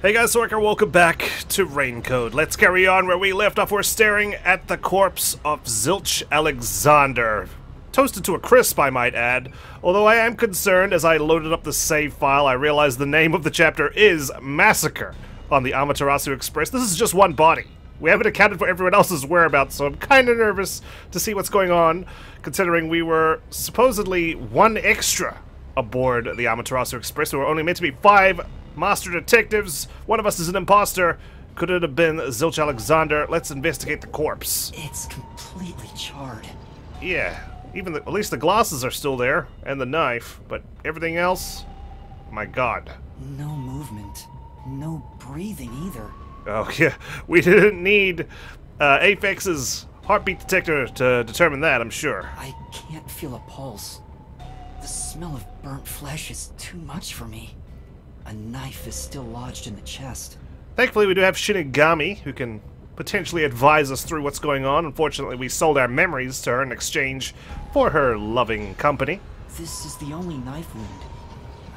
Hey guys, Sorker, welcome back to Raincode. Let's carry on where we left off. We're staring at the corpse of Zilch Alexander. Toasted to a crisp, I might add. Although I am concerned, as I loaded up the save file, I realized the name of the chapter is Massacre on the Amaterasu Express. This is just one body. We haven't accounted for everyone else's whereabouts, so I'm kind of nervous to see what's going on, considering we were supposedly one extra aboard the Amaterasu Express. We were only meant to be 5 master detectives. One of us is an imposter. Could it have been Zilch Alexander? Let's investigate the corpse. It's completely charred. Yeah, even at least the glasses are still there, and the knife, but everything else? My god. No movement. No breathing either. Oh yeah, we didn't need Apex's heartbeat detector to determine that, I'm sure. I can't feel a pulse. The smell of burnt flesh is too much for me. A knife is still lodged in the chest. Thankfully, we do have Shinigami, who can potentially advise us through what's going on. Unfortunately, we sold our memories to her in exchange for her loving company. This is the only knife wound.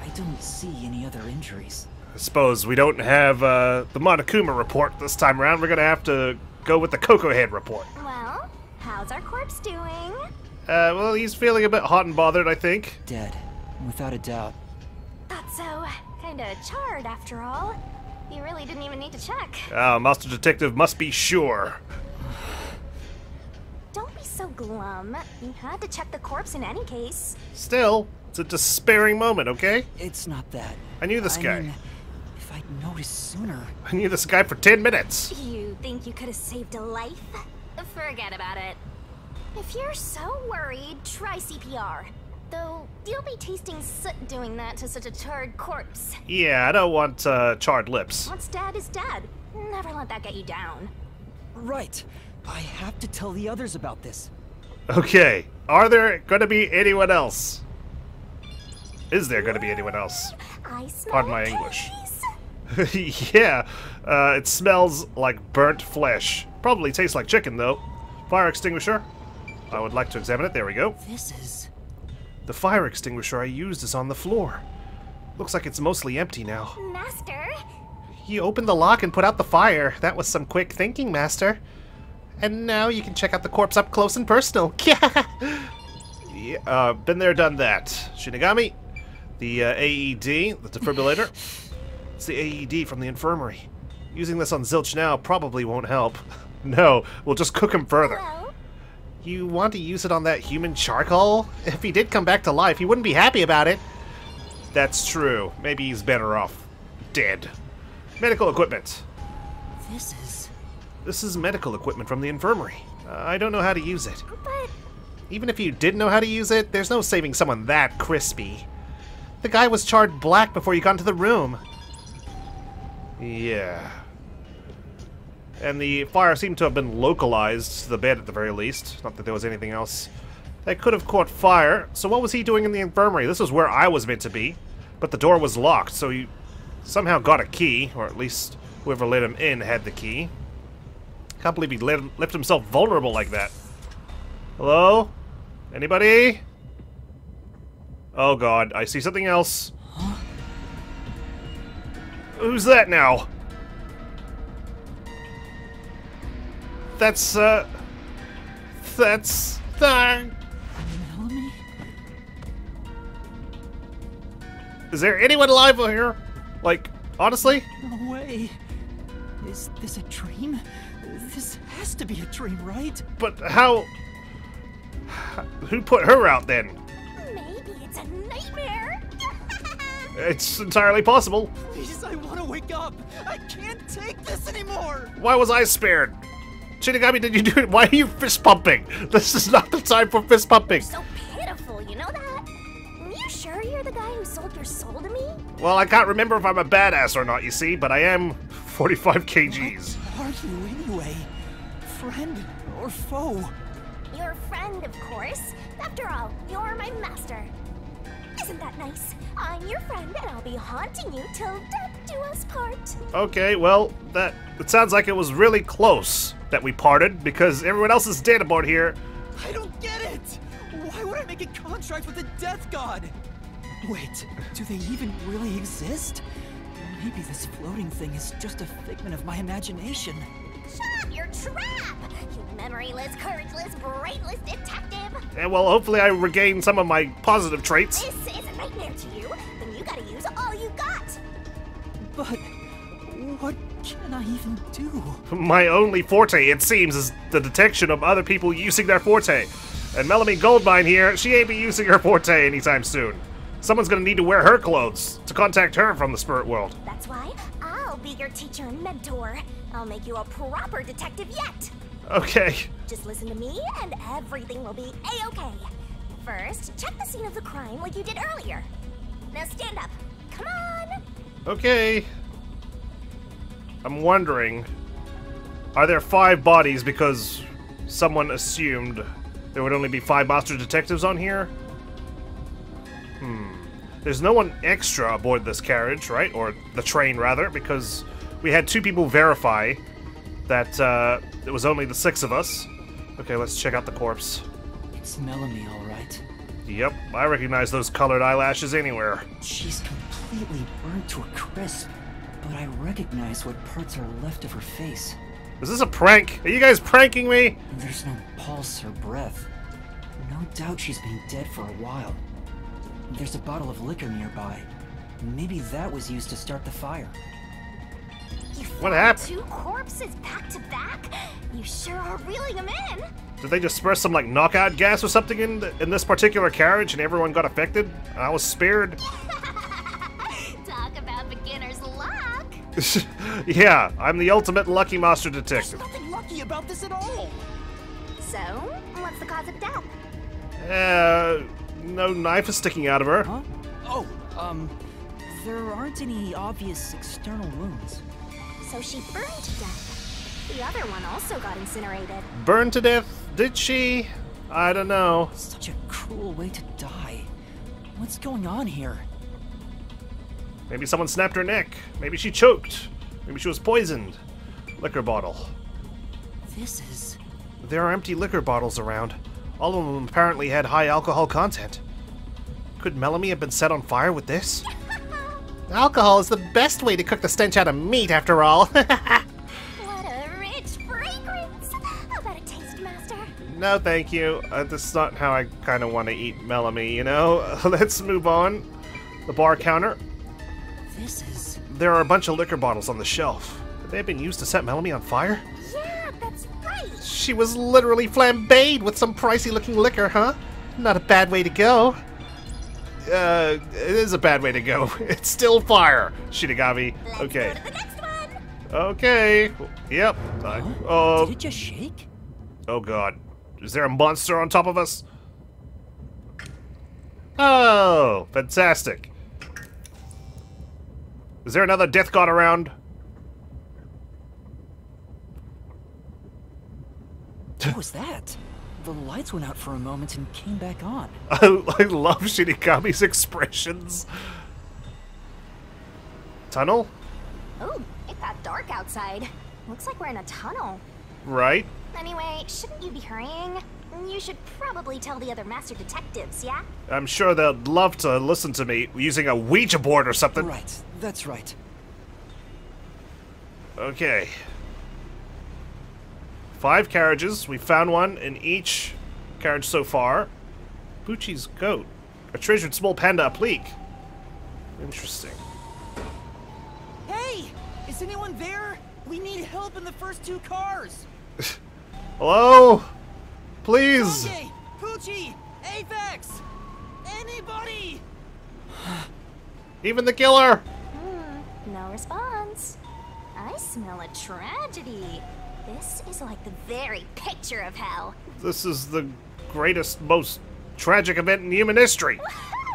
I don't see any other injuries. I suppose we don't have the Monokuma report this time around. We're gonna have to go with the Kokohead report. Well, how's our corpse doing? Well, he's feeling a bit hot and bothered, I think. Dead, without a doubt. Thought so. Kinda charred after all. You really didn't even need to check. Master Detective must be sure. Don't be so glum. You had to check the corpse in any case. Still, it's a despairing moment, okay? It's not that. I knew this guy. mean, if I'd noticed sooner. I knew this guy for 10 minutes. You think you could have saved a life? Forget about it. If you're so worried, try CPR. Though, you'll be tasting soot doing that to such a charred corpse. Yeah, I don't want charred lips. What's dead is dead. Never let that get you down. Right. I have to tell the others about this. Okay, are there gonna be anyone else? Is there gonna be anyone else? I smell Pardon my English. cheese. Yeah, it smells like burnt flesh. Probably tastes like chicken, though. Fire extinguisher. I would like to examine it. There we go. This is... The fire extinguisher I used is on the floor. Looks like it's mostly empty now. Master? You opened the lock and put out the fire. That was some quick thinking, Master. And now you can check out the corpse up close and personal. Yeah, been there, done that. Shinigami, the AED, the defibrillator. It's the AED from the infirmary. Using this on Zilch now probably won't help. No, we'll just cook him further. Hello? You want to use it on that human charcoal? If he did come back to life, he wouldn't be happy about it. That's true. Maybe he's better off dead. Medical equipment. This is medical equipment from the infirmary. I don't know how to use it. But... Even if you did know how to use it, there's no saving someone that crispy. The guy was charred black before you got into the room. Yeah. And the fire seemed to have been localized to the bed at the very least. Not that there was anything else that could have caught fire. So what was he doing in the infirmary? This was where I was meant to be. But the door was locked, so he somehow got a key. Or at least whoever let him in had the key. Can't believe he left himself vulnerable like that. Hello? Anybody? Oh god, I see something else. Huh? Who's that now? That's Melanie? Is there anyone alive here? Like, honestly? No way. Is this a dream? This has to be a dream, right? But how... Who put her out then? maybe it's a nightmare. It's entirely possible. Please, I want to wake up. I can't take this anymore. Why was I spared? Shinigami, did you do it? Why are you fist pumping? This is not the time for fist pumping. So pitiful, you know that? You sure you're the guy who sold your soul to me? Well, I can't remember if I'm a badass or not, you see, but I am 45 kgs. What are you anyway? Friend or foe? Your a friend, of course. After all, you're my master. Isn't that nice? I'm your friend, and I'll be haunting you till death do us part. Okay, well, it sounds like it was really close that we parted, because everyone else is dead aboard here. I don't get it! Why would I make a contract with the death god? Wait, do they even really exist? Maybe this floating thing is just a figment of my imagination. Shut up, you're trapped! You memoryless, courageless, brainless detective! And well, hopefully I regain some of my positive traits. This is a nightmare to you, then you gotta use all you got! But what can I even do? My only forte, it seems, is the detection of other people using their forte. And Melanie Goldmine here, she ain't be using her forte anytime soon. Someone's gonna need to wear her clothes to contact her from the spirit world. That's why I'll be your teacher and mentor. I'll make you a proper detective yet. Okay. Just listen to me and everything will be a-okay. First, check the scene of the crime like you did earlier. Now stand up. Come on! Okay. I'm wondering, are there 5 bodies because someone assumed there would only be 5 master detectives on here? There's no one extra aboard this carriage, right? Or the train, rather, because we had 2 people verify that it was only the 6 of us. Okay, let's check out the corpse. It's Melanie, all right. Yep, I recognize those colored eyelashes anywhere. She's completely burnt to a crisp, but I recognize what parts are left of her face. Is this a prank? Are you guys pranking me? There's no pulse or breath. No doubt she's been dead for a while. There's a bottle of liquor nearby. Maybe that was used to start the fire. You What found happened? 2 corpses back to back? You sure are reeling them in. Did they disperse some like knockout gas or something in this particular carriage and everyone got affected? I was spared. Talk about beginner's luck. Yeah, I'm the ultimate lucky master There's detective. nothing lucky about this at all! So, what's the cause of death? No knife is sticking out of her. Huh? Oh, there aren't any obvious external wounds. So she burned to death. The other one also got incinerated. Burned to death? Did she? I don't know. Such a cruel way to die. What's going on here? Maybe someone snapped her neck. Maybe she choked. Maybe she was poisoned. Liquor bottle. This is... There are empty liquor bottles around. All of them apparently had high alcohol content. Could Melanie have been set on fire with this? Alcohol is the best way to cook the stench out of meat, after all. What a rich fragrance! How about a taste, Master? No, thank you. This is not how I kind of want to eat Melanie, you know? Let's move on. The bar counter. This is... There are a bunch of liquor bottles on the shelf. Could they have been used to set Melanie on fire? Yeah, that's right. She was literally flambéed with some pricey-looking liquor, huh? Not a bad way to go. It is a bad way to go. It's still fire, Shinigami. Let's Okay. go to the next one. Okay. Yep. Huh? Oh. Did it just shake? Oh god. Is there a monster on top of us? Oh, fantastic. Is there another death god around? What was that? The lights went out for a moment and came back on. I love Shinigami's expressions. Tunnel? Oh, it got dark outside. Looks like we're in a tunnel. Right. Anyway, shouldn't you be hurrying? You should probably tell the other master detectives, yeah? I'm sure they'd love to listen to me using a Ouija board or something. Right, that's right. Okay. 5 carriages. We found one in each carriage so far. Bucci's goat. A treasured small panda applique. Interesting. Hey! Is anyone there? We need help in the first 2 cars! Hello? Please. Kanye! Poochie! Apex! Anybody! Even the killer. No response. I smell a tragedy. This is like the very picture of hell. This is the greatest, most tragic event in human history.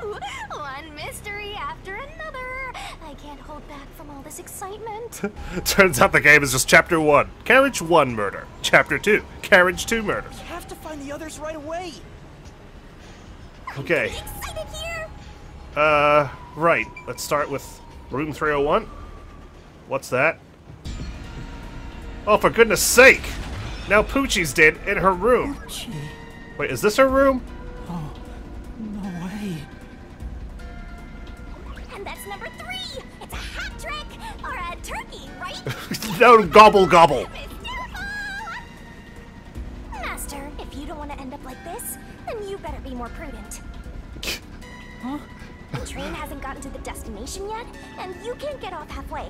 Woohoo! One mystery after another. I can't hold back from all this excitement. Turns out the game is just Chapter 1. Carriage 1 murder. Chapter 2. Carriage 2 murder. We have to find the others right away! Okay. Excited here. Right. Let's start with room 301. What's that? Oh, for goodness sake! Now Poochie's dead in her room. Poochie. Wait, is this her room? Oh, no way. And that's number 3. It's a hat trick. No, gobble gobble. Master, if you don't want to end up like this, then you better be more prudent. Huh? The train hasn't gotten to the destination yet, and you can't get off halfway.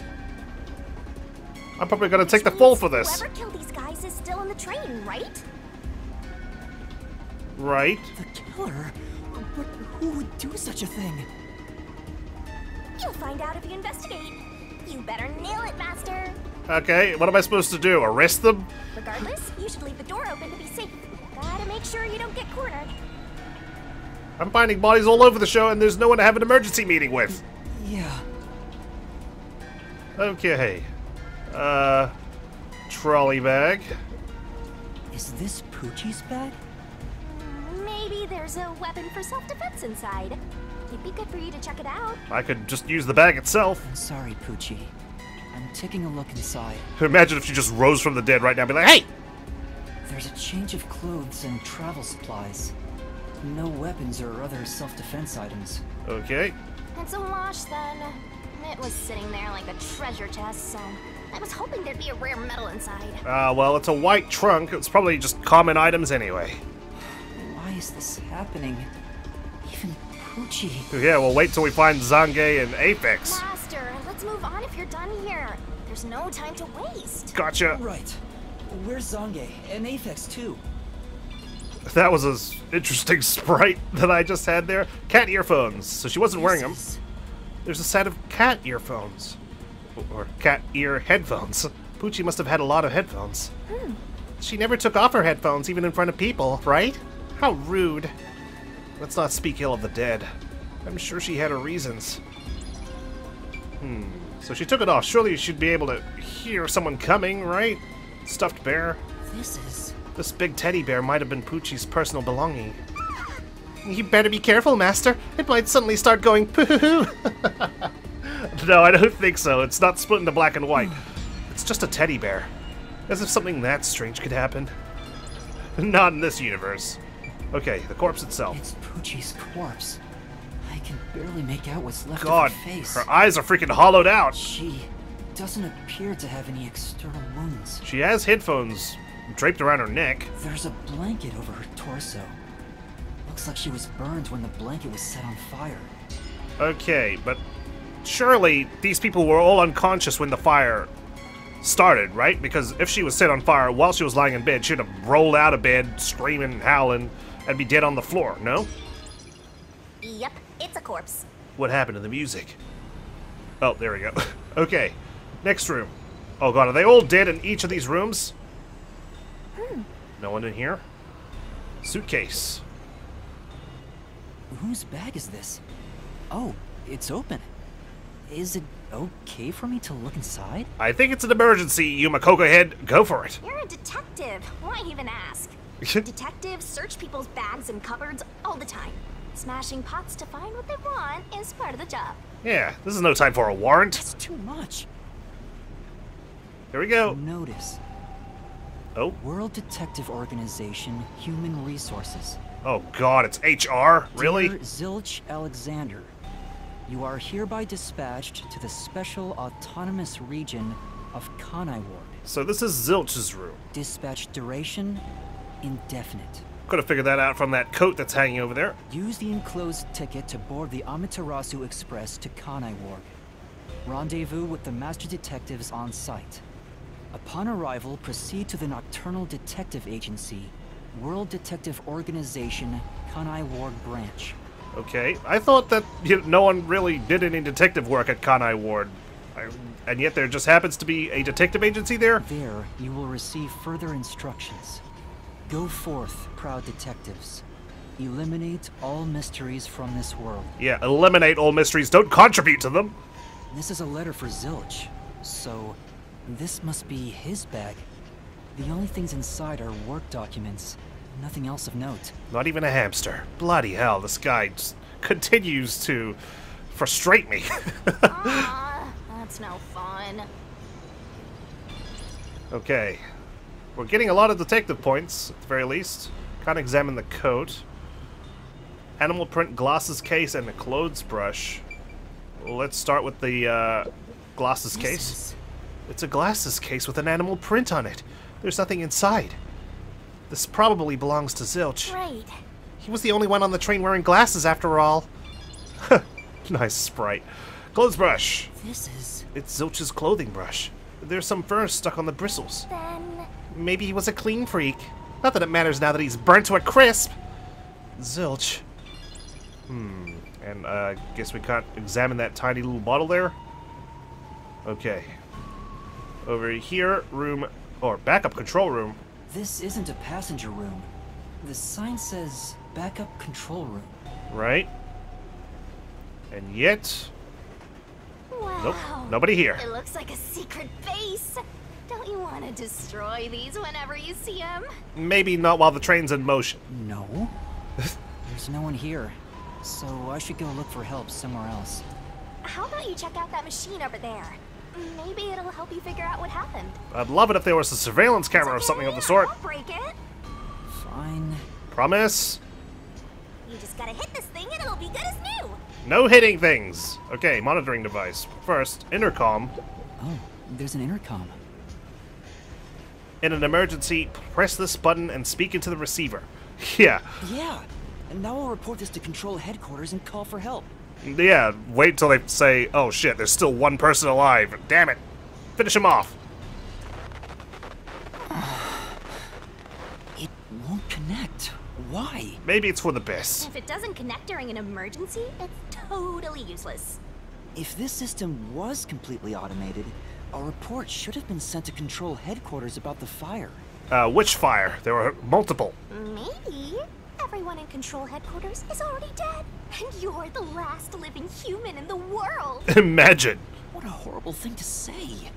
I'm probably gonna take the fall for this. Whoever killed these guys is still on the train, right? Right. The killer? But who would do such a thing? You'll find out if you investigate. You better nail it, Master. Okay, what am I supposed to do? Arrest them? Regardless, you should leave the door open to be safe. Gotta make sure you don't get cornered. I'm finding bodies all over the show and there's no one to have an emergency meeting with. Yeah. Okay. Trolley bag. Is this Poochie's bag? Maybe there's a weapon for self-defense inside. It'd be good for you to check it out. I could just use the bag itself. I'm sorry, Poochie. I'm taking a look inside. Imagine if she just rose from the dead right now and be like, hey! There's a change of clothes and travel supplies. No weapons or other self-defense items. Okay. It's a wash then. It was sitting there like a treasure chest, so I was hoping there'd be a rare metal inside. Well, it's a white trunk. It's probably just common items anyway. Why is this happening? Even Poochie. Yeah, well, wait till we find Zange and Apex. Master, let's move on if you're done here. There's no time to waste. Gotcha. Right. Where's Zange? And Aphex, too. That was an interesting sprite that I just had there. Cat earphones. So she wasn't wearing them. There's a set of cat earphones. Or cat ear headphones. Poochie must have had a lot of headphones. She never took off her headphones, even in front of people, right? How rude. Let's not speak ill of the dead. I'm sure she had her reasons. So she took it off. Surely she'd be able to hear someone coming, right? Stuffed bear. This big teddy bear might have been Poochie's personal belonging. You better be careful, Master. It might suddenly start going poo-hoo-hoo. No, I don't think so. It's not split into black and white. It's just a teddy bear. As if something that strange could happen. Not in this universe. Okay, the corpse itself. It's Poochie's corpse. I can barely make out what's left God, of her face. her eyes are freaking hollowed out. She doesn't appear to have any external wounds. She has headphones draped around her neck. There's a blanket over her torso. Looks like she was burned when the blanket was set on fire. Okay, but surely these people were all unconscious when the fire started, right? Because if she was set on fire while she was lying in bed, she'd have rolled out of bed, screaming and howling, and be dead on the floor, no? Yep, it's a corpse. What happened to the music? Oh, there we go. Okay, next room. Oh god, are they all dead in each of these rooms? No one in here? Suitcase. Whose bag is this? Oh, it's open. Is it okay for me to look inside? I think it's an emergency, Yuma Kokohead. Go for it. You're a detective. Why even ask? Detectives search people's bags and cupboards all the time. Smashing pots to find what they want is part of the job. Yeah, this is no time for a warrant. That's too much. Here we go. Notice. Oh. World Detective Organization, Human Resources. Oh god, it's HR? Really? Dear Zilch Alexander, you are hereby dispatched to the Special Autonomous Region of Kanai Ward. So this is Zilch's room. Dispatch duration, indefinite. Could have figured that out from that coat that's hanging over there. Use the enclosed ticket to board the Amaterasu Express to Kanai Ward. Rendezvous with the Master Detectives on site. Upon arrival, proceed to the Nocturnal Detective Agency, World Detective Organization, Kanai Ward Branch. Okay, I thought that no one really did any detective work at Kanai Ward. And yet there just happens to be a detective agency there? There, you will receive further instructions. Go forth, proud detectives. Eliminate all mysteries from this world. Yeah, eliminate all mysteries, don't contribute to them. This is a letter for Zilch, so this must be his bag. The only things inside are work documents, nothing else of note. Not even a hamster. Bloody hell, this guy just continues to frustrate me. Aw, that's no fun. Okay. We're getting a lot of detective points, at the very least. Can't examine the coat. Animal print glasses case and a clothes brush. Let's start with the glasses case. It's a glasses case with an animal print on it. There's nothing inside. This probably belongs to Zilch. Right. He was the only one on the train wearing glasses after all. Nice sprite. Clothes brush. This is... It's Zilch's clothing brush. There's some fur stuck on the bristles. Then... Maybe he was a clean freak. Not that it matters now that he's burnt to a crisp. Zilch. And I guess we can't examine that tiny little bottle there. Okay. Over here, room, or backup control room. This isn't a passenger room. The sign says backup control room. Right. And yet... Wow. Nope, nobody here. It looks like a secret base. Don't you want to destroy these whenever you see them? Maybe not while the train's in motion. No. There's no one here. So I should go look for help somewhere else. How about you check out that machine over there? Maybe it'll help you figure out what happened. I'd love it if there was a surveillance camera or something of the sort. I won't break it. Fine. Promise? You just gotta hit this thing and it'll be good as new. No hitting things. Okay, monitoring device. First, intercom. Oh, there's an intercom. In an emergency, press this button and speak into the receiver. Yeah. Yeah. And now I'll report this to Control Headquarters and call for help. Yeah, wait till they say, oh shit, there's still one person alive. Damn it. Finish him off. It won't connect. Why? Maybe it's for the best. If it doesn't connect during an emergency, it's totally useless. If this system was completely automated, a report should have been sent to Control Headquarters about the fire. Which fire? There were multiple. Maybe. Everyone in Control Headquarters is already dead. And you're the last living human in the world. Imagine. What a horrible thing to say.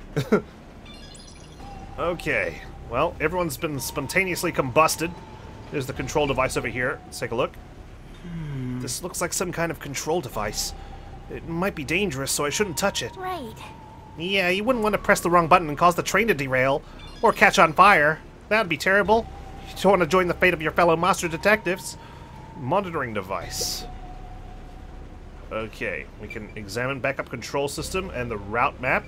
Okay. Well, everyone's been spontaneously combusted. There's the control device over here. Let's take a look. This looks like some kind of control device. It might be dangerous, so I shouldn't touch it. Right. Yeah, you wouldn't want to press the wrong button and cause the train to derail. Or catch on fire. That'd be terrible. You don't want to join the fate of your fellow master detectives. Monitoring device. Okay, we can examine backup control system and the route map.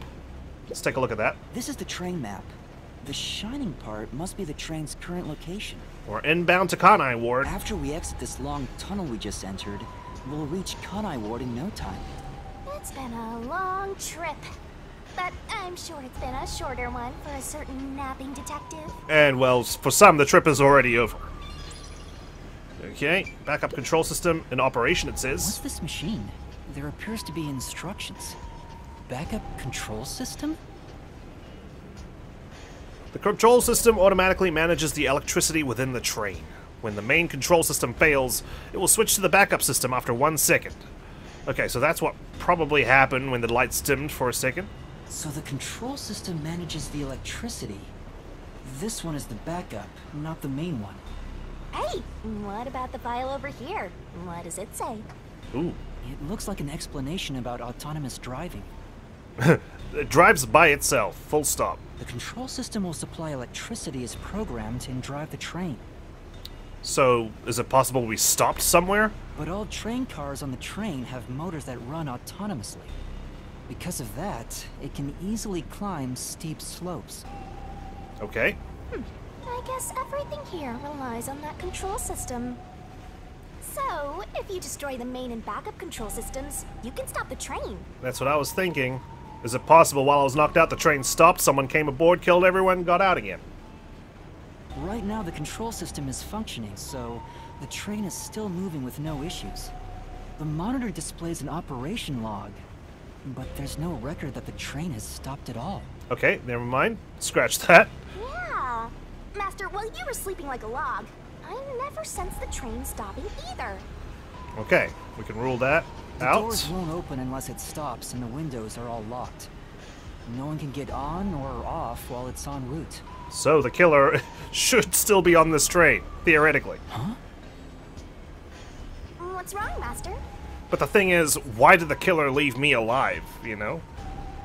Let's take a look at that. This is the train map. The shining part must be the train's current location. We're inbound to Kanai Ward. After we exit this long tunnel we just entered, we'll reach Kanai Ward in no time. It's been a long trip. But I'm sure it's been a shorter one for a certain napping detective. And, well, for some, the trip is already over. Okay, backup control system in operation, it says. What's this machine? There appears to be instructions. Backup control system? The control system automatically manages the electricity within the train. When the main control system fails, it will switch to the backup system after 1 second. Okay, so that's what probably happened when the lights dimmed for a second. So the control system manages the electricity. This one is the backup, not the main one. Hey, what about the file over here? What does it say? Ooh. It looks like an explanation about autonomous driving. It drives by itself, full stop. The control system will supply electricity as programmed and drive the train. So, is it possible we stopped somewhere? But all train cars on the train have motors that run autonomously. Because of that, it can easily climb steep slopes. Okay. I guess everything here relies on that control system. So, if you destroy the main and backup control systems, you can stop the train. That's what I was thinking. Is it possible while I was knocked out the train stopped, someone came aboard, killed everyone, and got out again? Right now the control system is functioning, so the train is still moving with no issues. The monitor displays an operation log, but there's no record that the train has stopped at all. Okay, never mind. Scratch that. Yeah. Master, while you were sleeping like a log, I never sensed the train stopping either. Okay, we can rule that The out. doors won't open unless it stops and the windows are all locked. No one can get on or off while it's en route. So the killer should still be on this train, theoretically. Huh? What's wrong, Master? But the thing is, why did the killer leave me alive, you know?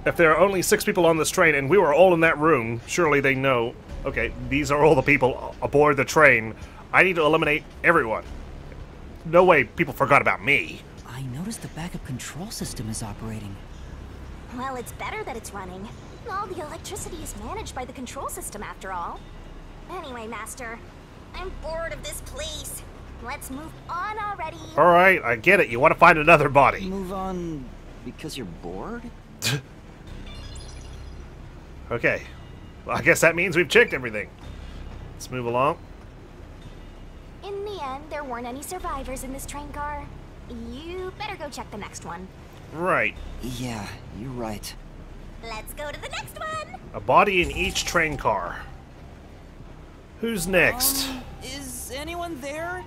If there are only 6 people on this train and we were all in that room, surely they know, okay, these are all the people aboard the train. I need to eliminate everyone. No way people forgot about me. I noticed the backup control system is operating. Well, it's better that it's running. All the electricity is managed by the control system after all. Anyway, Master, I'm bored of this place. Let's move on already. Alright, I get it. You want to find another body. Move on because you're bored? Okay. Well, I guess that means we've checked everything. Let's move along. In the end, there weren't any survivors in this train car. You better go check the next one. Right. Yeah, you're right. Let's go to the next one! A body in each train car. Who's next? Is anyone there?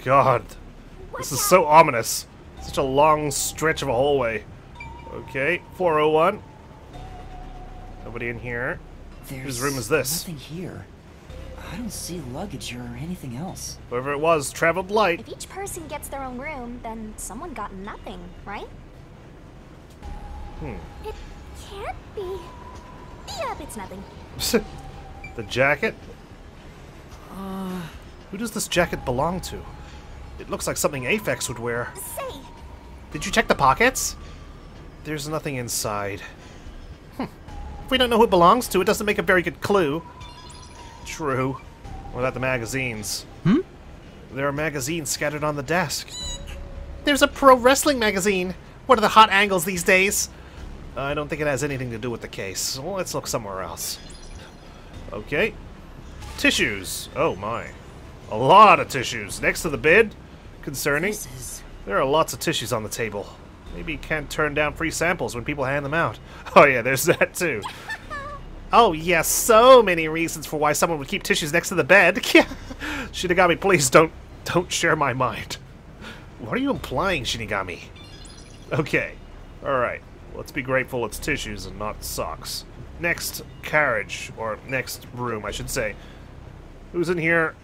God. This is so ominous. Such a long stretch of a hallway. Okay, 401. Nobody in here. Whose room is this? Nothing here. I don't see luggage or anything else. Whoever it was traveled light. If each person gets their own room, then someone got nothing, right? It can't be. Yep, it's nothing. The jacket? Who does this jacket belong to? It looks like something Aphex would wear. Say, Did you check the pockets? There's nothing inside. If we don't know who it belongs to, it doesn't make a very good clue. True. What about the magazines? There are magazines scattered on the desk. There's a pro wrestling magazine. What are the hot angles these days? I don't think it has anything to do with the case. Well, let's look somewhere else. Okay. Tissues. Oh my. A lot of tissues. Next to the bed. Concerning. There are lots of tissues on the table. Maybe you can't turn down free samples when people hand them out. Oh yeah, there's that too. Oh yes, so many reasons for why someone would keep tissues next to the bed. Shinigami, please don't share my mind. What are you implying, Shinigami? Okay. Alright. Let's be grateful it's tissues and not socks. Next carriage, or next room, I should say. Who's in here?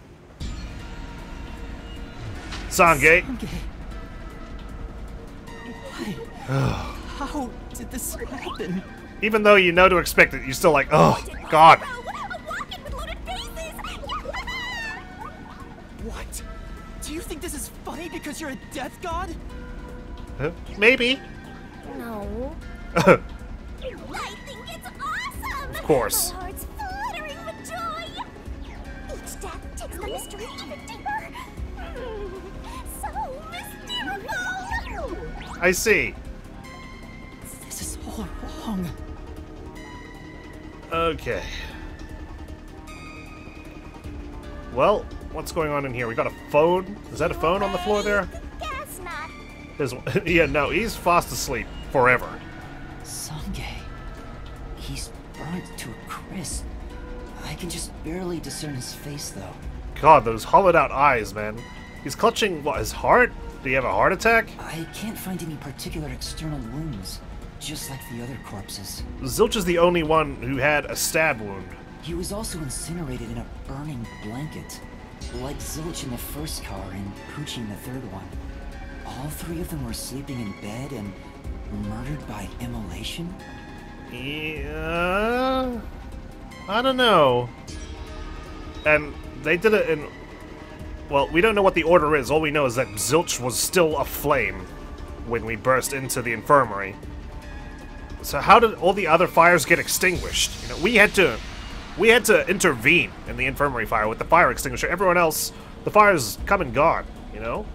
Sange. Why? How did this happen? Even though you know to expect it, you're still like, oh, God. What? Do you think this is funny because you're a death god? Maybe. no. I think it's awesome! Of course. My heart's fluttering with joy! Each death takes the mystery even deeper. So mystical! I see. This is all wrong. Okay. Well, what's going on in here? We got a phone? Is that a phone on the floor there? Guess not. Yeah, no, he's fast asleep. Forever. Sange. He's burnt to a crisp. I can just barely discern his face, though. God, those hollowed out eyes, man. He's clutching, what, his heart? Did he have a heart attack? I can't find any particular external wounds, just like the other corpses. Zilch is the only one who had a stab wound. He was also incinerated in a burning blanket, like Zilch in the first car and Poochie in the third one. All three of them were sleeping in bed and murdered by immolation? Yeah, I don't know. And they did it in... Well, we don't know what the order is. All we know is that Zilch was still aflame when we burst into the infirmary. So how did all the other fires get extinguished? You know, we had to intervene in the infirmary fire with the fire extinguisher. Everyone else, the fire's come and gone, you know?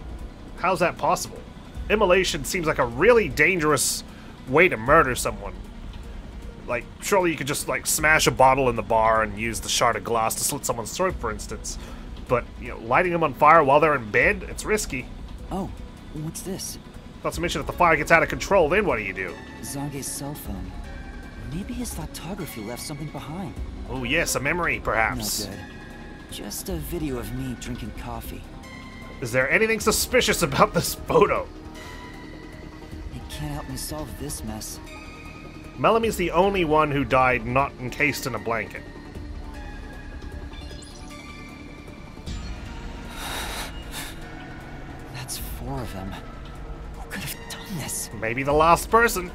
How's that possible? Immolation seems like a really dangerous way to murder someone. Like, surely you could just, like, smash a bottle in the bar and use the shard of glass to slit someone's throat, for instance. But, you know, lighting them on fire while they're in bed, it's risky. Oh, what's this? Not to mention if the fire gets out of control, then what do? Zange's cell phone. Maybe his photography left something behind. Oh yes, a memory, perhaps. No good. Just a video of me drinking coffee. Is there anything suspicious about this photo? It can't help me solve this mess. Mellamy's the only one who died not encased in a blanket. That's 4 of them. Who could have done this? Maybe the last person.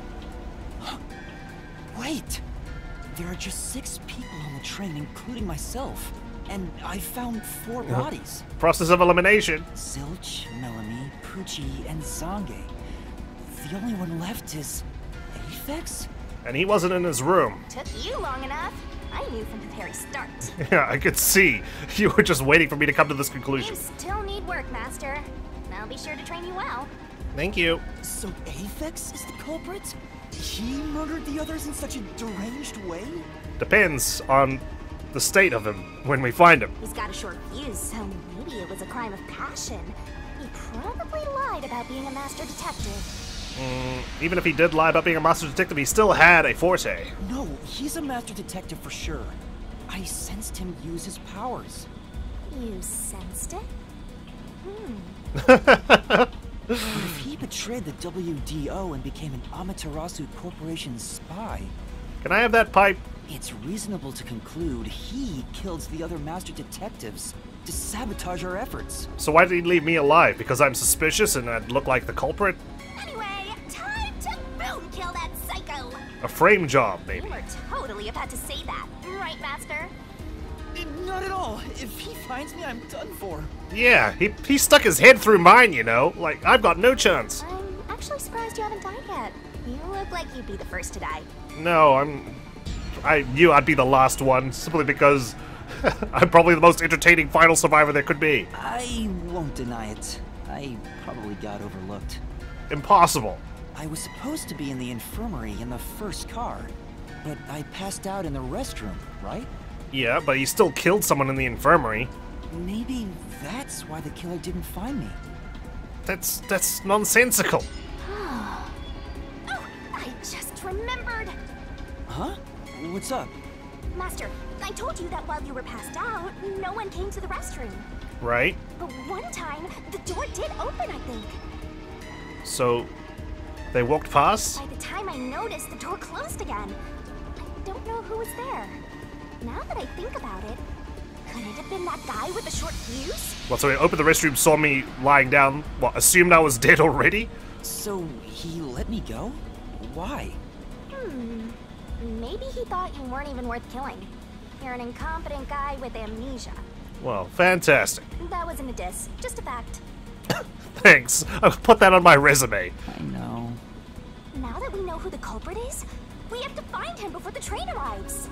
Wait! There are just 6 people on the train, including myself. And I found 4 bodies. Process of elimination. Zilch, Melamy, Poochie, and Zange. The only one left is... Aphex? And he wasn't in his room. Took you long enough. I knew from the very start. Yeah, I could see. You were just waiting for me to come to this conclusion. You still need work, Master. I'll be sure to train you well. Thank you. So Aphex is the culprit? He murdered the others in such a deranged way? Depends on the state of him when we find him. He's got a short fuse, so maybe it was a crime of passion. He probably lied about being a master detective. Even if he did lie about being a master detective, he still had a forte. No, he's a master detective for sure. I sensed him use his powers. You sensed it? But if he betrayed the WDO and became an Amaterasu Corporation spy, Can I have that pipe? it's reasonable to conclude he killed the other master detectives to sabotage our efforts. So why did he leave me alive? Because I'm suspicious and I'd look like the culprit? Anyway, time to boom kill that psycho! A frame job, You maybe. were totally about to say that, right, Master? Not at all. If he finds me, I'm done for. Yeah, he stuck his head through mine, you know? Like, I've got no chance. I'm actually surprised you haven't died yet. You look like you'd be the first to die. No, I knew I'd be the last one, simply because I'm probably the most entertaining final survivor there could be. I won't deny it. I probably got overlooked. Impossible. I was supposed to be in the infirmary in the first car, but I passed out in the restroom, right? Yeah, but he still killed someone in the infirmary. Maybe that's why the killer didn't find me. That's nonsensical. Oh, I just remembered! Huh? What's up? Master, I told you that while you were passed out, no one came to the restroom. Right? But one time, the door did open, I think. So, they walked past? By the time I noticed, the door closed again. I don't know who was there. Now that I think about it, could it have been that guy with the short fuse? Well, so he opened the restroom, saw me lying down, what, assumed I was dead already? So he let me go? Why? Maybe he thought you weren't even worth killing. You're an incompetent guy with amnesia. Well, fantastic. That wasn't a diss, just a fact. Thanks. I'll put that on my resume. I know. Now that we know who the culprit is, we have to find him before the train arrives.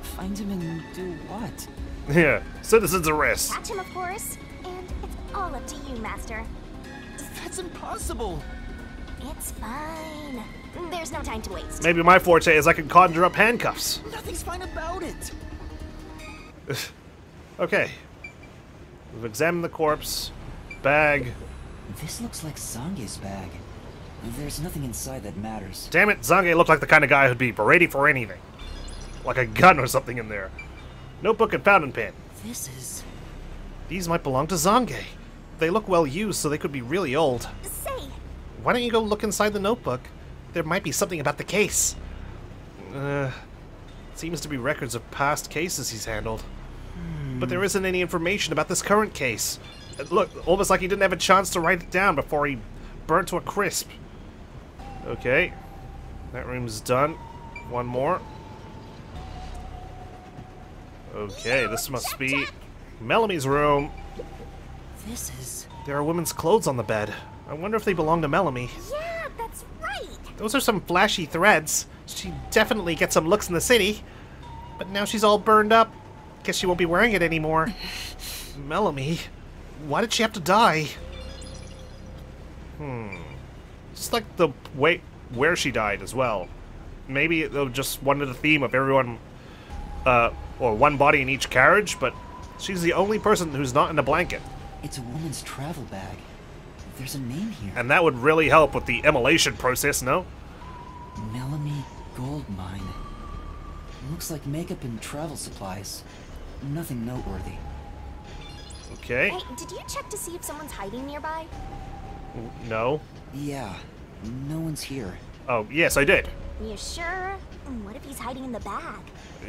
Find him and do what? Yeah, citizen's arrest. Catch him, of course. And it's all up to you, Master. That's impossible! It's fine. There's no time to waste. Maybe my forte is I can conjure up handcuffs. Nothing's fine about it! Okay. We've examined the corpse. Bag. This looks like Zange's bag. There's nothing inside that matters. Damn it, Zange looked like the kind of guy who'd be ready for anything. Like a gun or something in there. Notebook and fountain pen. This is... These might belong to Zange. They look well used, so they could be really old. Say, Why don't you go look inside the notebook? There might be something about the case. Seems to be records of past cases he's handled. But there isn't any information about this current case. Look, almost like he didn't have a chance to write it down before he burnt to a crisp. Okay. That room's done. One more. Okay, this must be Mellamy's room. This is... There are women's clothes on the bed. I wonder if they belong to Mellamy. yeah, that's right. Those are some flashy threads. She definitely gets some looks in the city. But now she's all burned up. Guess she won't be wearing it anymore. Mellamy, why did she have to die? Just like the way where she died as well. Maybe they'll just wanted the theme of everyone, or one body in each carriage, but she's the only person who's not in a blanket. It's a woman's travel bag. There's a name here. And that would really help with the immolation process, no? Melamy Gold Mine. Looks like makeup and travel supplies. Nothing noteworthy. Okay. Hey, did you check to see if someone's hiding nearby? No. Yeah, no one's here. Oh, yes, I did. You sure? What if he's hiding in the bag?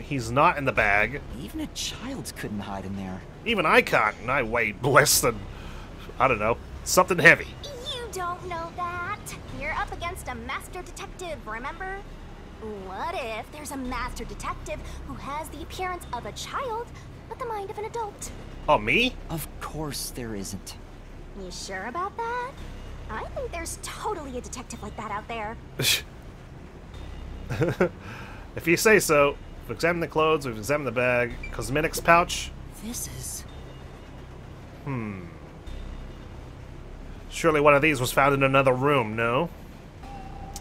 He's not in the bag. Even a child couldn't hide in there. Even I can't, and I weigh less than, I don't know, something heavy. You don't know that. You're up against a master detective, remember? What if there's a master detective who has the appearance of a child, but the mind of an adult? Oh, me? Of course there isn't. You sure about that? I think there's totally a detective like that out there. If you say so. We've examined the clothes, we've examined the bag. Cosmetics pouch. This is... Surely one of these was found in another room, no?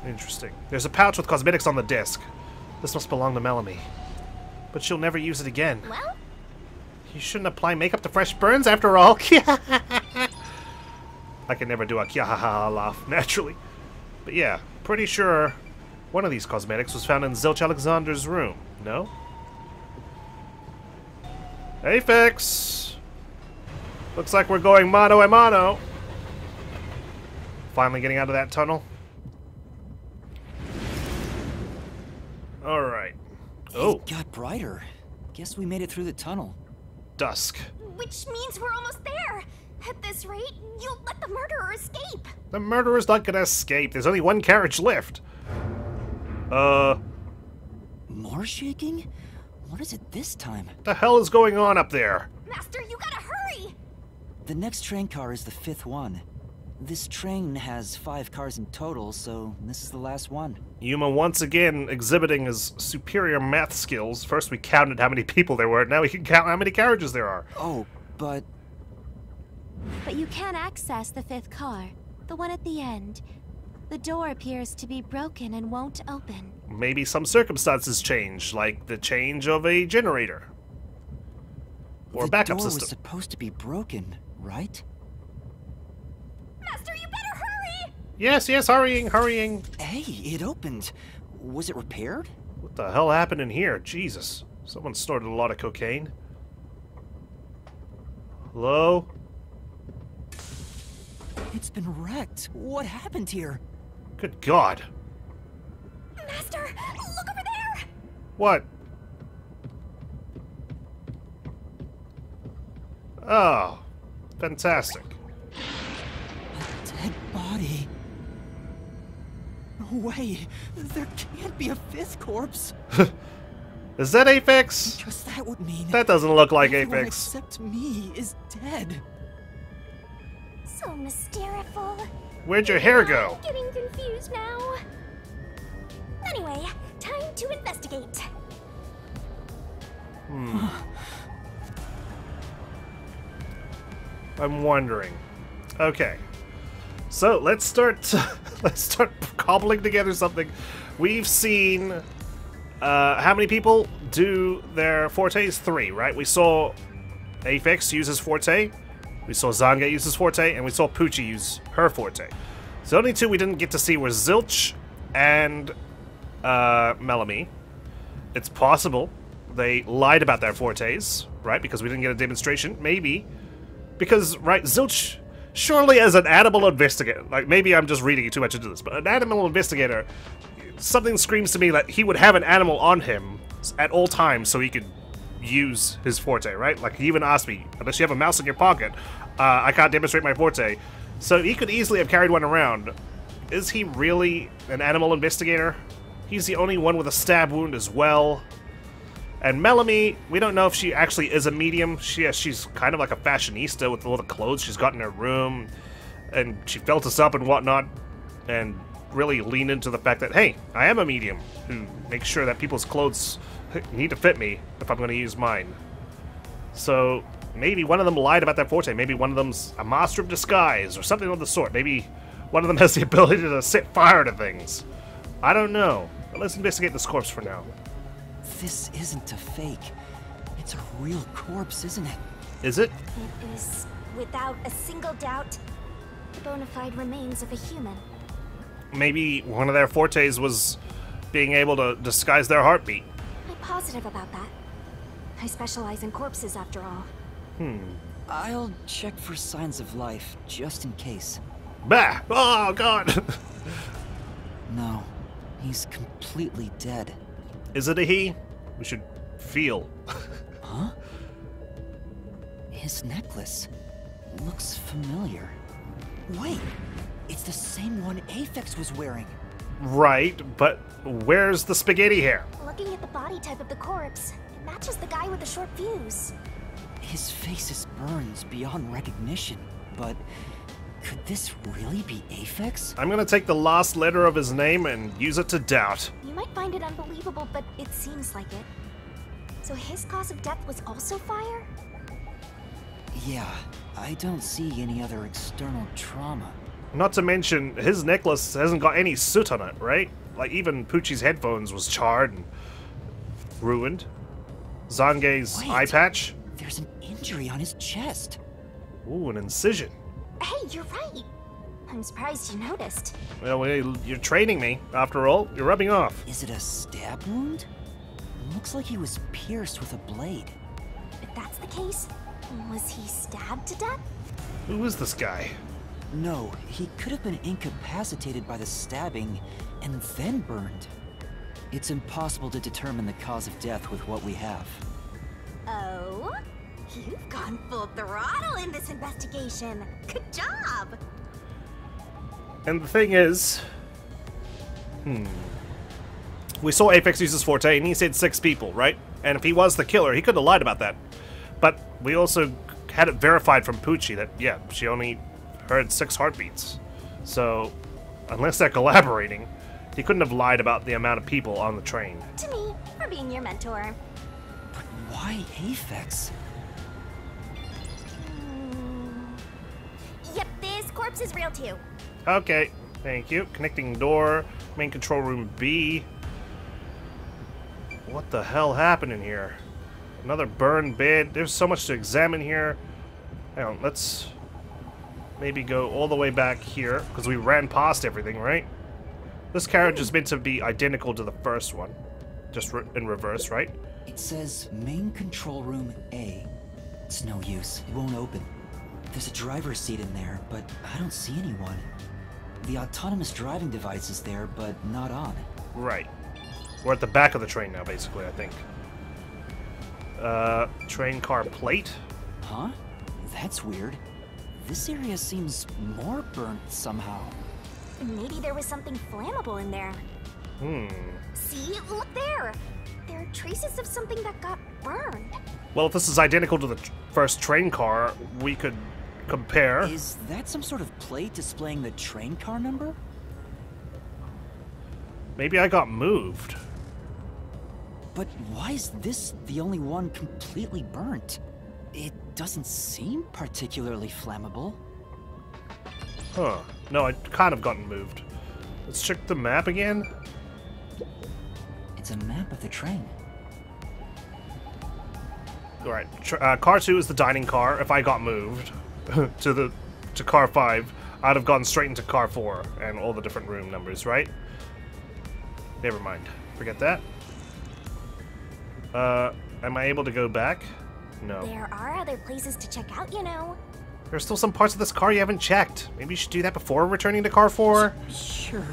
Interesting. There's a pouch with cosmetics on the disc. This must belong to Melanie. But she'll never use it again. Well? You shouldn't apply makeup to fresh burns after all. I can never do a kya-ha-ha laugh, naturally. But yeah, pretty sure one of these cosmetics was found in Zilch Alexander's room, no? Aphex! Looks like we're going mano a mano. Finally getting out of that tunnel. Alright. Oh. It got brighter. Guess we made it through the tunnel. Dusk. Which means we're almost there. At this rate, you'll let the murderer escape. The murderer's not gonna escape. There's only one carriage left. More shaking? What is it this time? What the hell is going on up there? Master, you gotta hurry! The next train car is the 5th one. This train has 5 cars in total, so this is the last one. Yuma once again exhibiting his superior math skills. First we counted how many people there were, now we can count how many carriages there are. Oh, but... But you can access the 5th car, the one at the end. The door appears to be broken and won't open. Maybe some circumstances change, like the change of a generator. Or a backup The door system. was supposed to be broken, right? Master, you better hurry! Yes, yes, hurrying, hurrying. Hey, it opened. Was it repaired? What the hell happened in here? Jesus. Someone snorted a lot of cocaine. Hello? It's been wrecked. What happened here? Good God. Master, look over there! What? Oh. Fantastic. A dead body. No way. There can't be a 5th corpse. Is that Aphex? Just that would mean... That doesn't look like everyone Aphex. except me is dead. So mysterious. Where'd your hair go? I'm getting confused now. Anyway, time to investigate. I'm wondering. Okay. So let's start cobbling together something. We've seen how many people do their fortes? 3, right? We saw Aphex use his forte. We saw Zanga use his forte, and we saw Poochie use her forte. So the only 2 we didn't get to see were Zilch and Melanie. It's possible they lied about their fortes, right? Because we didn't get a demonstration. Maybe. Because, right, Zilch, surely as an animal investigator, like maybe I'm just reading too much into this, but an animal investigator, something screams to me that he would have an animal on him at all times so he could use his forte, right? Like he even asked me, unless you have a mouse in your pocket, I can't demonstrate my forte. So he could easily have carried one around. Is he really an animal investigator? He's the only one with a stab wound as well. And Melanie, we don't know if she actually is a medium. She's kind of like a fashionista with all the clothes she's got in her room. And she felt us up and whatnot. And really leaned into the fact that, hey, I am a medium who makes sure that people's clothes need to fit me if I'm going to use mine. So maybe one of them lied about their forte. Maybe one of them's a master of disguise or something of the sort. Maybe one of them has the ability to set fire to things. I don't know. But let's investigate this corpse for now. This isn't a fake. It's a real corpse, isn't it? Is it? It is, without a single doubt, the bona fide remains of a human. Maybe one of their fortes was being able to disguise their heartbeat. I'm positive about that. I specialize in corpses, after all. I'll check for signs of life, just in case. Bah! Oh, God! No, he's completely dead. Is it a he? We should feel. Huh? His necklace looks familiar. Wait, it's the same one Aphex was wearing. Right, but where's the spaghetti hair? Looking at the body type of the corpse, it matches the guy with the short fuse. His face is burned beyond recognition, but Could this really be Aphex? I'm gonna take the last letter of his name and use it to doubt. You might find it unbelievable, but it seems like it. So his cause of death was also fire? Yeah, I don't see any other external trauma. Not to mention, his necklace hasn't got any soot on it, right? Like, even Poochie's headphones was charred and ruined. Zange's Wait. eye patch. There's an injury on his chest. Ooh, an incision. Hey, you're right. I'm surprised you noticed. Well, you're training me, after all. You're rubbing off. Is it a stab wound? Looks like he was pierced with a blade. If that's the case, was he stabbed to death? Who is this guy? No, he could have been incapacitated by the stabbing and then burned. It's impossible to determine the cause of death with what we have. Oh? You've gone full throttle in this investigation. Good job! And the thing is... We saw Aphex use his forte, and he said 6 people, right? And if he was the killer, he could have lied about that. But we also had it verified from Poochie that, yeah, she only heard 6 heartbeats. So, unless they're collaborating, he couldn't have lied about the amount of people on the train. To me, for being your mentor. But why Aphex? Yep, this corpse is real too. Okay, thank you. Connecting door, main control room B. What the hell happened in here? Another burned bed. There's so much to examine here. Hang on, let's maybe go all the way back here, because we ran past everything, right? This carriage is meant to be identical to the first one. Just in reverse, right? It says main control room A. It's no use. It won't open. There's a driver's seat in there, but I don't see anyone. The autonomous driving device is there, but not on. Right. We're at the back of the train now, basically, I think. Train car plate? Huh? That's weird. This area seems more burnt somehow. Maybe there was something flammable in there. See? Look there! There are traces of something that got burned. Well, if this is identical to the first train car, we could compare. Is that some sort of plate displaying the train car number? Maybe I got moved. But why is this the only one completely burnt? It doesn't seem particularly flammable. Huh. No, I kind of gotten moved. Let's check the map again. It's a map of the train. Alright, car 2 is the dining car. If I got moved to car 5, I'd have gone straight into car 4 and all the different room numbers, right? Never mind. Forget that. Am I able to go back? No. There are other places to check out, you know. There's still some parts of this car you haven't checked. Maybe you should do that before returning to car 4? Sure.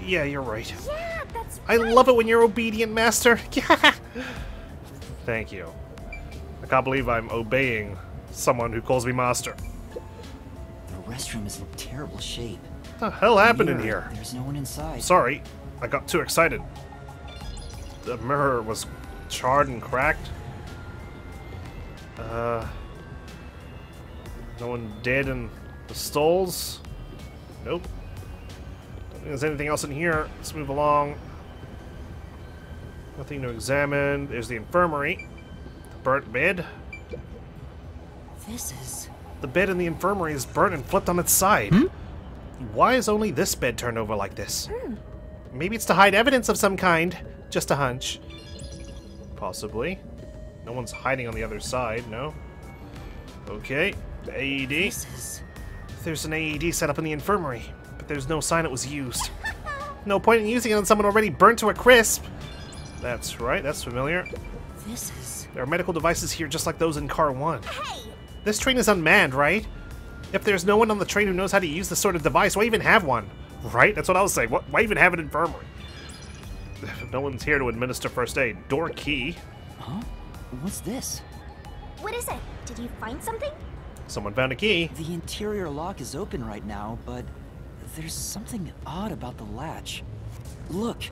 Yeah, you're right. Yeah, that's I right. love it when you're obedient, Master. Yeah. Thank you. I can't believe I'm obeying someone who calls me Master. The restroom is in terrible shape. What the hell happened in here? There's no one inside. Sorry, I got too excited. The mirror was charred and cracked. No one dead in the stalls? Nope. Don't think there's anything else in here. Let's move along. Nothing to examine. There's the infirmary. The burnt bed. This is... The bed in the infirmary is burnt and flipped on its side. Why is only this bed turned over like this? Maybe it's to hide evidence of some kind. Just a hunch. Possibly. No one's hiding on the other side, no? Okay. The AED. This is... There's an AED set up in the infirmary, but there's no sign it was used. No point in using it on someone already burnt to a crisp. That's right, that's familiar. This is... There are medical devices here just like those in car 1. Hey! This train is unmanned, right? If there's no one on the train who knows how to use this sort of device, why even have one? Right? That's what I was saying. Why even have an infirmary? No one's here to administer first aid. Door key. Huh? What's this? What is it? Did you find something? Someone found a key. The interior lock is open right now, but there's something odd about the latch. Look,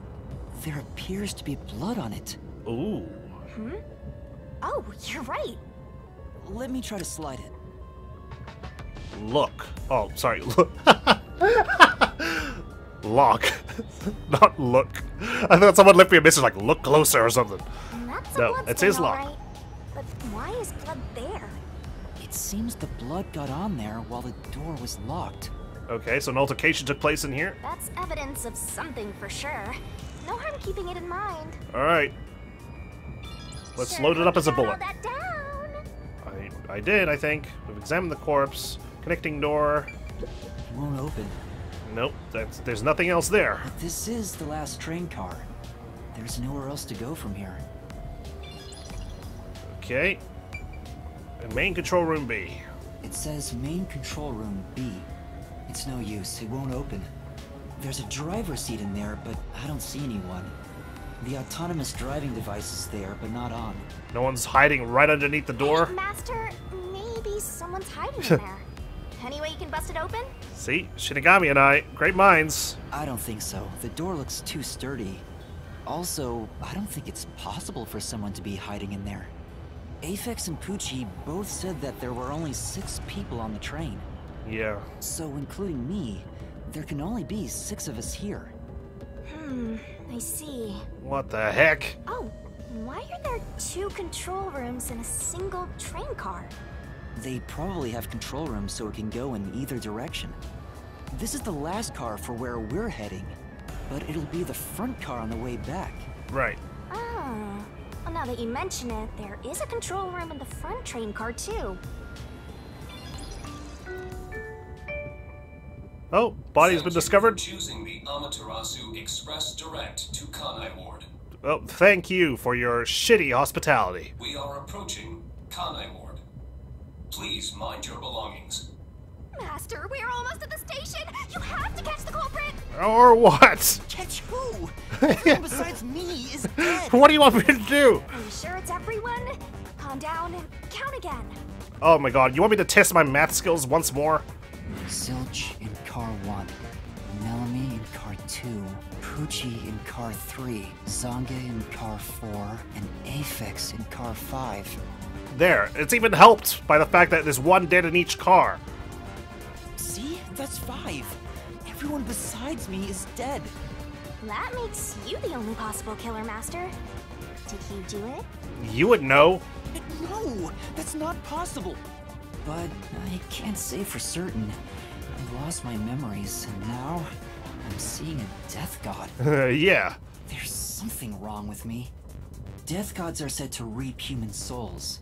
there appears to be blood on it. Ooh. Oh, you're right. Let me try to slide it. Look. Oh, sorry. Look. Lock. Not look. I thought someone left me a message like, look closer or something. That's No, it's his lock. Right. But why is blood there? It seems the blood got on there while the door was locked. Okay, so an altercation took place in here. That's evidence of something for sure. No harm keeping it in mind. Alright. Let's Sure load it up as a got all bullet. that down. I did, I think. We've examined the corpse. Connecting door. It won't open. Nope, there's nothing else there. But this is the last train car. There's nowhere else to go from here. Okay. And main control room B. It says main control room B. It's no use, it won't open. There's a driver's seat in there, but I don't see anyone. The autonomous driving device is there, but not on. No one's hiding right underneath the door. Hey, Master, maybe someone's hiding in there. Any way you can bust it open? See? Shinigami and I, great minds. I don't think so. The door looks too sturdy. Also, I don't think it's possible for someone to be hiding in there. Aphex and Poochie both said that there were only 6 people on the train. Yeah. So, including me, there can only be 6 of us here. I see. What the heck? Oh, why are there 2 control rooms in a single train car? They probably have control rooms so it can go in either direction. This is the last car for where we're heading, but it'll be the front car on the way back. Right. Oh. Well, now that you mention it, there is a control room in the front train car, too. Oh, body's been discovered. Choosing the Amaterasu Express Direct to Kanai Ward. Well, thank you for your shitty hospitality. We are approaching Kanai Ward. Please mind your belongings. Master, we're almost at the station! You have to catch the culprit! Or what? Catch who? Everyone besides me is dead. What do you want me to do? Are you sure it's everyone? Calm down and count again. Oh my god, you want me to test my math skills once more? Zilch in car 1, Melanie in car 2, Poochie in car 3, Zange in car 4, and Aphex in car 5. There, it's even helped by the fact that there's one dead in each car. See? That's 5. Everyone besides me is dead. That makes you the only possible killer, Master. Did you do it? You would know. No, that's not possible. But I can't say for certain. I've lost my memories, and now I'm seeing a death god. Yeah. There's something wrong with me. Death gods are said to reap human souls.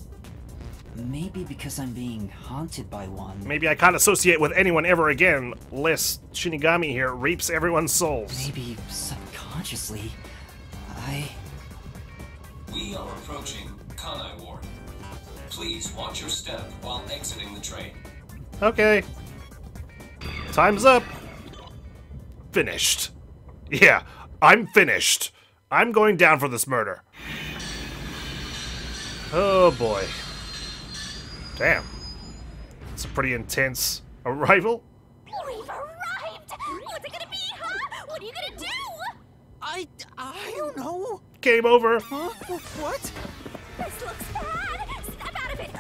Maybe because I'm being haunted by one. Maybe I can't associate with anyone ever again, lest Shinigami here reaps everyone's souls. Maybe subconsciously, We are approaching Kanai Ward. Please watch your step while exiting the train. Okay. Time's up. Finished. Yeah, I'm finished. I'm going down for this murder. Oh boy. Damn. It's a pretty intense arrival. We've arrived! What's it gonna be, huh? What are you gonna do? I don't know. Game over. Huh? What? This looks bad! Snap out of it!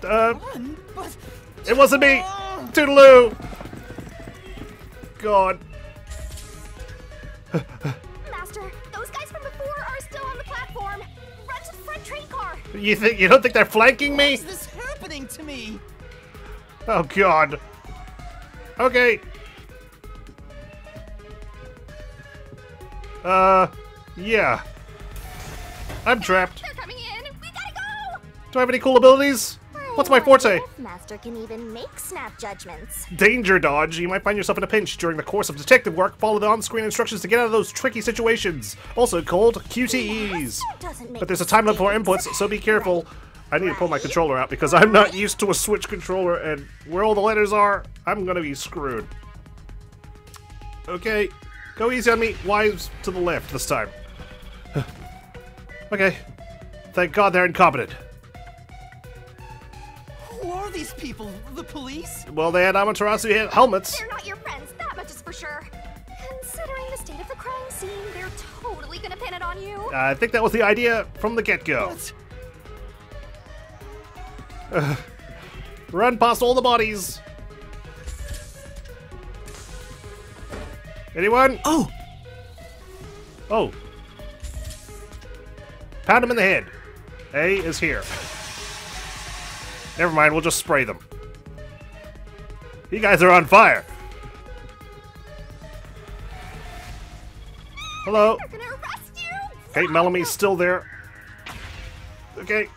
Run! Run? But It wasn't me. Toodaloo. God. Master, those guys from before are still on the platform. Run to the front train car. You don't think they're flanking me? what's this happening to me? Oh god. Okay. Yeah. I'm trapped. They're coming in. We gotta go. Do I have any cool abilities? What's my forte? Master can even make snap judgments. Danger dodge. You might find yourself in a pinch during the course of detective work. Follow the on-screen instructions to get out of those tricky situations. Also called QTEs. But there's a time limit for inputs, so be careful. I need to pull my controller out because I'm not used to a Switch controller, and where all the letters are, I'm gonna be screwed. Okay, go easy on me. Wives to the left this time. Okay. Thank God they're incompetent. Who are these people? The police? Well, they had Amaterasu helmets. They're not your friends, that much is for sure. Considering the state of the crime scene, they're totally gonna pin it on you. I think that was the idea from the get-go. What? Run past all the bodies. Anyone? Oh! Oh. Pound him in the head. A is here. Never mind, we'll just spray them. You guys are on fire. Hello. They're gonna arrest you! Okay, Mellamy's still there. Okay.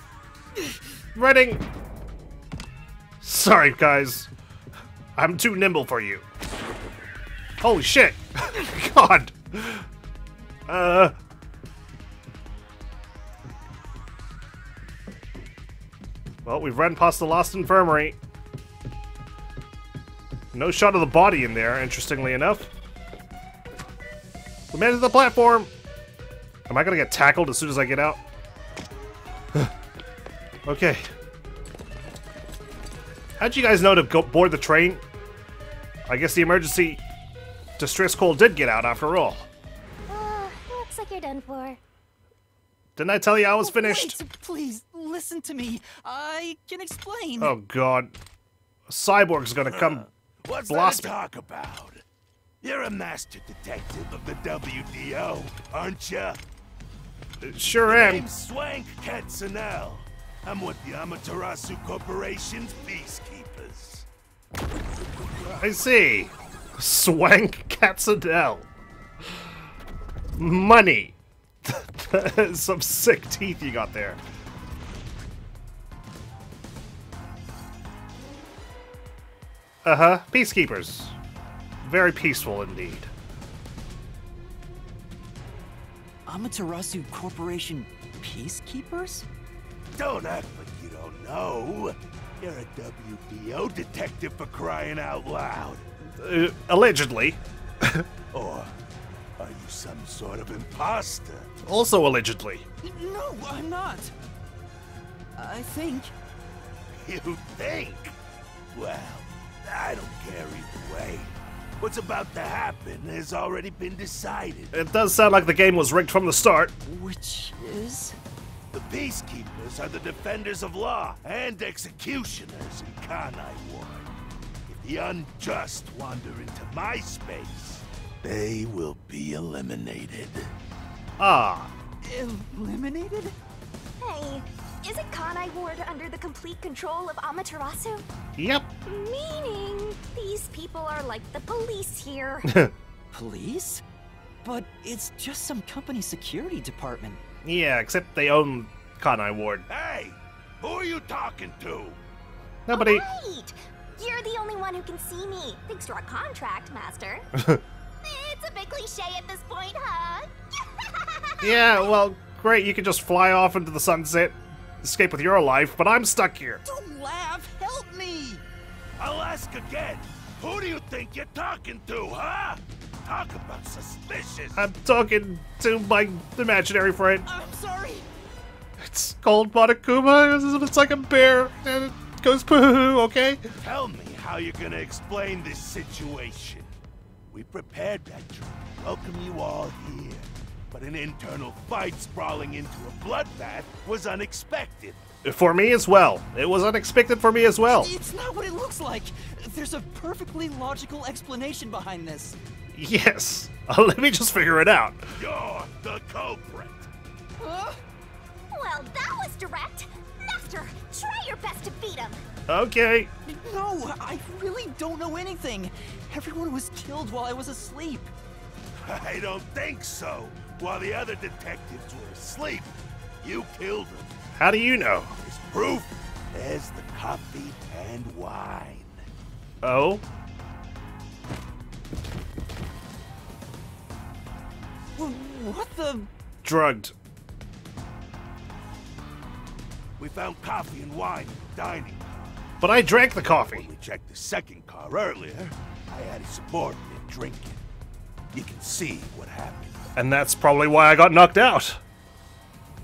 Running. Sorry, guys. I'm too nimble for you. Holy shit. God. Well, we've run past the Lost Infirmary. No shot of the body in there, interestingly enough. We made it to the platform. Am I gonna get tackled as soon as I get out? Okay. How'd you guys know to go board the train? I guess the emergency distress call did get out after all. Looks like you're done for. Didn't I tell you I was finished? Wait, please, listen to me. I can explain. Oh god. A cyborg's gonna come What's blast that me. talk about? You're a master detective of the WDO, aren't you? Sure am. Name's Swank Katzenell. I'm with the Amaterasu Corporation's peacekeepers. I see. Swank Katzenell. Money. Some sick teeth you got there. Uh-huh. Peacekeepers. Very peaceful indeed. Amaterasu Corporation peacekeepers? Don't act like you don't know. You're a WDO detective for crying out loud. Allegedly. Or are you some sort of imposter? Also allegedly. No, I'm not. I think. You think? Well, I don't care either way. What's about to happen has already been decided. It does sound like the game was rigged from the start. Which is? The peacekeepers are the defenders of law and executioners in Kanai Ward. If the unjust wander into my space, they will be eliminated. Ah. Eliminated? Hey, isn't Kanai Ward under the complete control of Amaterasu? Yep. Meaning, these people are like the police here. Police? But it's just some company security department. Yeah, except they own Kanai Ward. Hey! Who are you talking to? Nobody. Wait! You're the only one who can see me, thanks to our contract, Master. It's a bit cliche at this point, huh? Yeah, well, great. You can just fly off into the sunset, escape with your life, but I'm stuck here. Don't laugh! Help me! I'll ask again. Who do you think you're talking to, huh? Talk about suspicious. I'm talking to my imaginary friend. I'm sorry! It's called Monokuma. It's like a bear, and it goes poo, okay? Tell me how you're gonna explain this situation. We prepared that trip to welcome you all here, but an internal fight sprawling into a bloodbath was unexpected. For me as well. It was unexpected for me as well. It's not what it looks like! There's a perfectly logical explanation behind this. Yes. Let me just figure it out. You're the culprit. Huh? Well, that was direct. Master, try your best to beat him. Okay. No, I really don't know anything. Everyone was killed while I was asleep. I don't think so. While the other detectives were asleep, you killed them. How do you know? There's proof. There's the coffee and wine. Oh? What the? Drugged. We found coffee and wine in the dining car. But I drank the When coffee. we checked the second car earlier, I added some more to their drinking. You can see what happened. And that's probably why I got knocked out.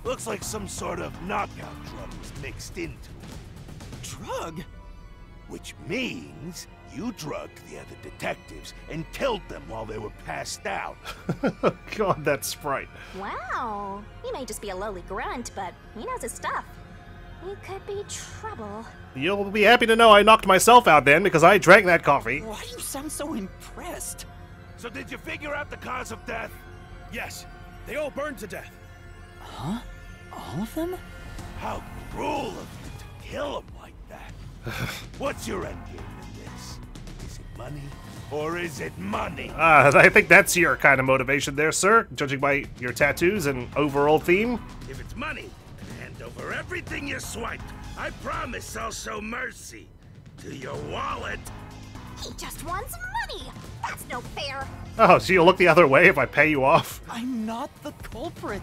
Looks like some sort of knockout drug was mixed into it. Drug? Which means you drugged the other detectives and killed them while they were passed out. God, that sprite. Wow. He may just be a lowly grunt, but he knows his stuff. You could be trouble. You'll be happy to know I knocked myself out then, because I drank that coffee. Why do you sound so impressed? So did you figure out the cause of death? Yes, they all burned to death. Huh? All of them? How cruel of you to kill them like that. What's your endgame in this? Is it money or is it money? I think that's your kind of motivation there, sir, judging by your tattoos and overall theme. If it's money, hand over everything you swiped. I promise I'll show mercy to your wallet. He just wants money. That's no fair. Oh, so you'll look the other way if I pay you off? I'm not the culprit.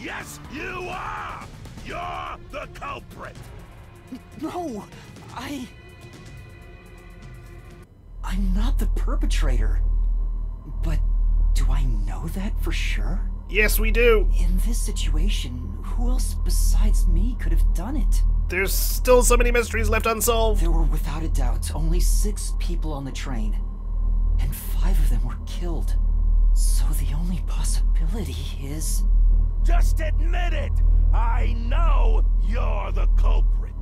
Yes, you are! You're the culprit! No, I'm not the perpetrator. But do I know that for sure? Yes, we do. In this situation, who else besides me could have done it? There's still so many mysteries left unsolved. There were without a doubt only 6 people on the train, and 5 of them were killed. So the only possibility is... Just admit it! I know you're the culprit!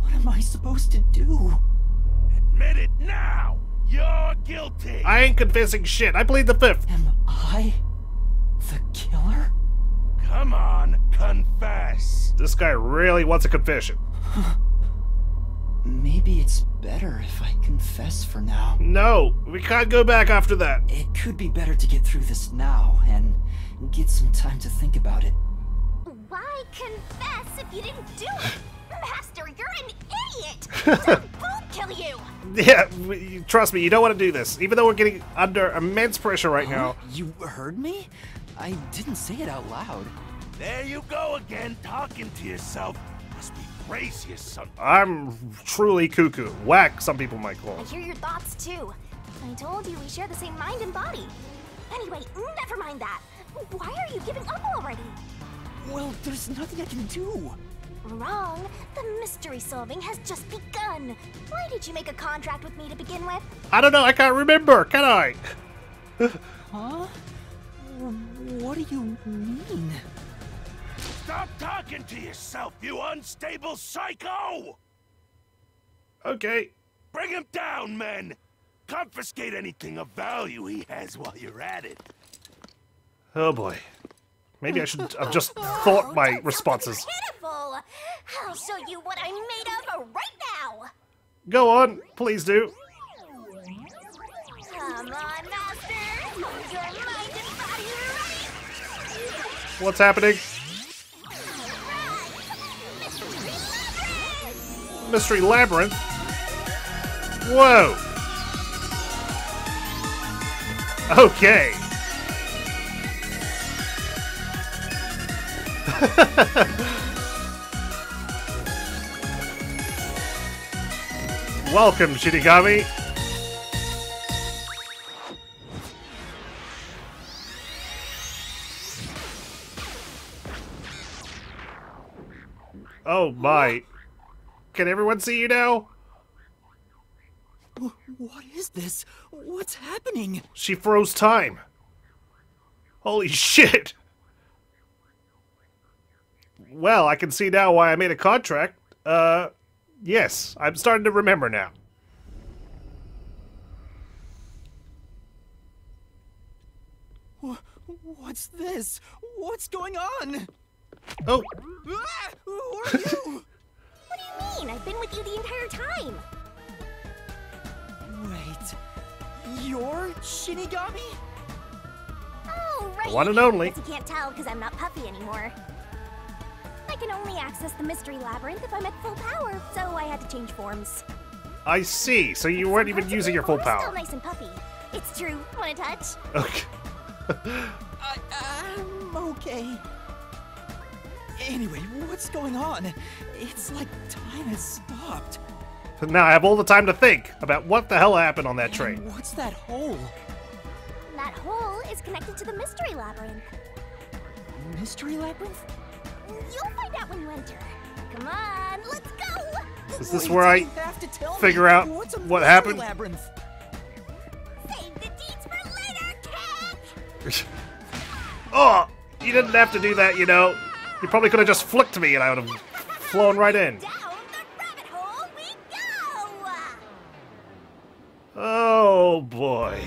What am I supposed to do? Admit it now! You're guilty! I ain't confessing shit. I plead the fifth. Am I the killer? Come on, confess! This guy really wants a confession. Maybe it's better if I confess for now. No, we can't go back after that. It could be better to get through this now and get some time to think about it. Why confess if you didn't do it? Master, you're an idiot! That won't kill you! Yeah, trust me, you don't want to do this. Even though we're getting under immense pressure right now. You heard me? I didn't say it out loud. There you go again, talking to yourself. Must be crazy or something. I'm truly cuckoo. Whack, some people might call I it. hear your thoughts too. I told you we share the same mind and body. Anyway, never mind that. Why are you giving up already? Well, there's nothing I can do. Wrong. The mystery solving has just begun. Why did you make a contract with me to begin with? I don't know, I can't remember, can I? Huh? What do you mean? Stop talking to yourself, you unstable psycho! Okay. Bring him down, men! Confiscate anything of value he has while you're at it. Oh boy. Maybe I should have just thought my Don't responses. sound pitiful. I'll show you what I'm made of right now. Go on, please do. Come on, Master. Your mind and body ready. What's happening? Mystery Labyrinth? Whoa! Okay. Welcome, Shinigami. Oh my. Can everyone see you now? What is this? What's happening? She froze time. Holy shit. Well, I can see now why I made a contract. Yes, I'm starting to remember now. What's this? What's going on? Oh, Ah! Who are you? What do you mean? I've been with you the entire time. Wait, you're Shinigami? Oh, right. the one and only. Guess you can't tell because I'm not puffy anymore. I can only access the mystery labyrinth if I'm at full power, so I had to change forms. I see. So you weren't even using your full Still power. nice and puffy. It's true. Want a touch? Okay. I'm okay. Anyway, what's going on? It's like time has stopped. Now I have all the time to think about what the hell happened on that train. And what's that hole? That hole is connected to the mystery labyrinth. Mystery labyrinth? You'll find out when you enter. Come on, let's go! Is this Wait, where I you have to tell figure me. out What's a what mystery happened? Labyrinth? Save the deeds for later, cat! Oh, you didn't have to do that, you know. You probably could have just flicked me and I would have flown right in. Down the rabbit hole we go! Oh boy.